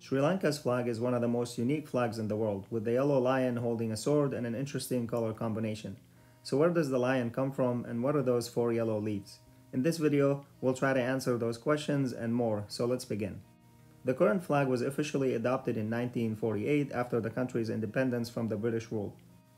Sri Lanka's flag is one of the most unique flags in the world, with the yellow lion holding a sword and an interesting color combination. So where does the lion come from, and what are those four yellow leaves? In this video, we'll try to answer those questions and more, so let's begin. The current flag was officially adopted in 1948 after the country's independence from the British rule.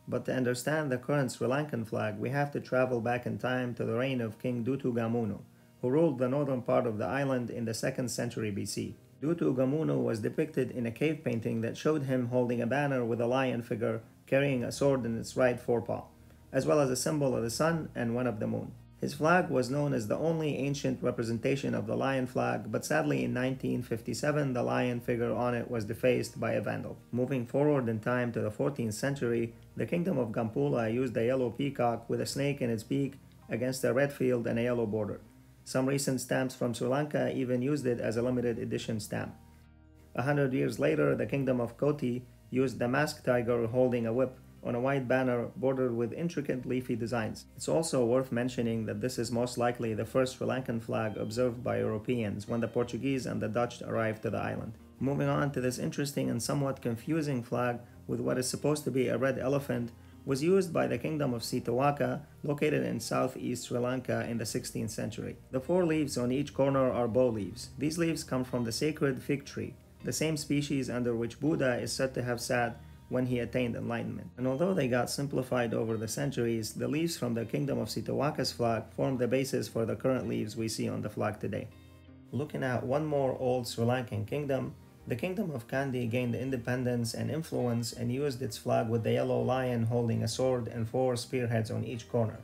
But to understand the current Sri Lankan flag, we have to travel back in time to the reign of King Dutugamunu, who ruled the northern part of the island in the 2nd century BC. Dutugamunu was depicted in a cave painting that showed him holding a banner with a lion figure carrying a sword in its right forepaw, as well as a symbol of the sun and one of the moon. His flag was known as the only ancient representation of the lion flag, but sadly in 1957 the lion figure on it was defaced by a vandal. Moving forward in time to the 14th century, the kingdom of Gampola used a yellow peacock with a snake in its beak against a red field and a yellow border. Some recent stamps from Sri Lanka even used it as a limited edition stamp. 100 years later, the kingdom of Koti used the masked tiger holding a whip on a white banner bordered with intricate leafy designs. It's also worth mentioning that this is most likely the first Sri Lankan flag observed by Europeans when the Portuguese and the Dutch arrived to the island. Moving on to this interesting and somewhat confusing flag with what is supposed to be a red elephant, was used by the kingdom of Sitawaka, located in southeast Sri Lanka in the 16th century. The four leaves on each corner are bow leaves. These leaves come from the sacred fig tree, the same species under which Buddha is said to have sat when he attained enlightenment. And although they got simplified over the centuries, the leaves from the kingdom of Sitawaka's flag form the basis for the current leaves we see on the flag today. Looking at one more old Sri Lankan kingdom, the kingdom of Kandy gained independence and influence and used its flag with the yellow lion holding a sword and four spearheads on each corner.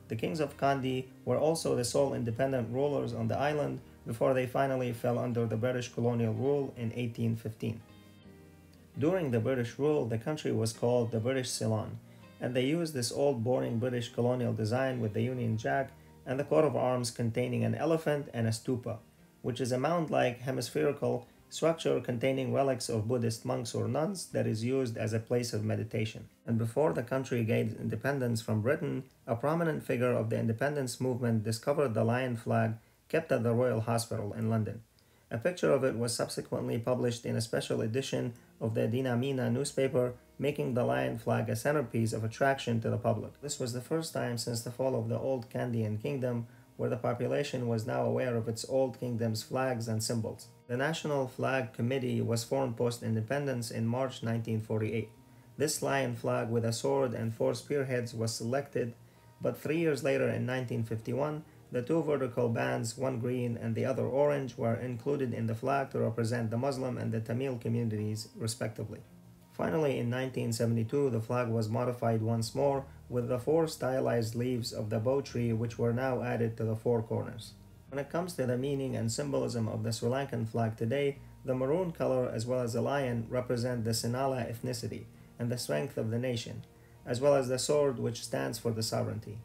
The kings of Kandy were also the sole independent rulers on the island before they finally fell under the British colonial rule in 1815. During the British rule, the country was called the British Ceylon, and they used this old boring British colonial design with the Union Jack and the coat of arms containing an elephant and a stupa, which is a mound-like hemispherical structure containing relics of Buddhist monks or nuns that is used as a place of meditation. And before the country gained independence from Britain, a prominent figure of the independence movement discovered the lion flag kept at the Royal Hospital in London. A picture of it was subsequently published in a special edition of the Dinamina newspaper, making the lion flag a centerpiece of attraction to the public. This was the first time since the fall of the old Kandyan kingdom where the population was now aware of its old kingdom's flags and symbols. The National Flag Committee was formed post-independence in March 1948. This lion flag with a sword and four spearheads was selected, but 3 years later in 1951, the two vertical bands, one green and the other orange, were included in the flag to represent the Muslim and the Tamil communities, respectively. Finally, in 1972, the flag was modified once more with the four stylized leaves of the bow tree, which were now added to the four corners. When it comes to the meaning and symbolism of the Sri Lankan flag today, the maroon color as well as the lion represent the Sinhala ethnicity and the strength of the nation, as well as the sword, which stands for the sovereignty.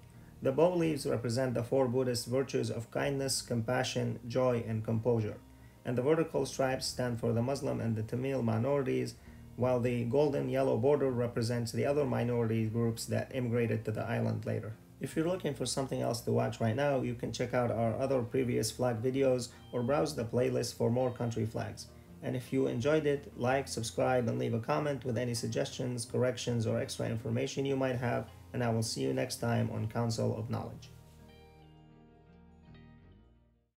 The bow leaves represent the four Buddhist virtues of kindness, compassion, joy, and composure, and the vertical stripes stand for the Muslim and the Tamil minorities, while the golden yellow border represents the other minority groups that immigrated to the island later. If you're looking for something else to watch right now, you can check out our other previous flag videos or browse the playlist for more country flags. And if you enjoyed it, like, subscribe, and leave a comment with any suggestions, corrections, or extra information you might have, and I will see you next time on Council of Knowledge.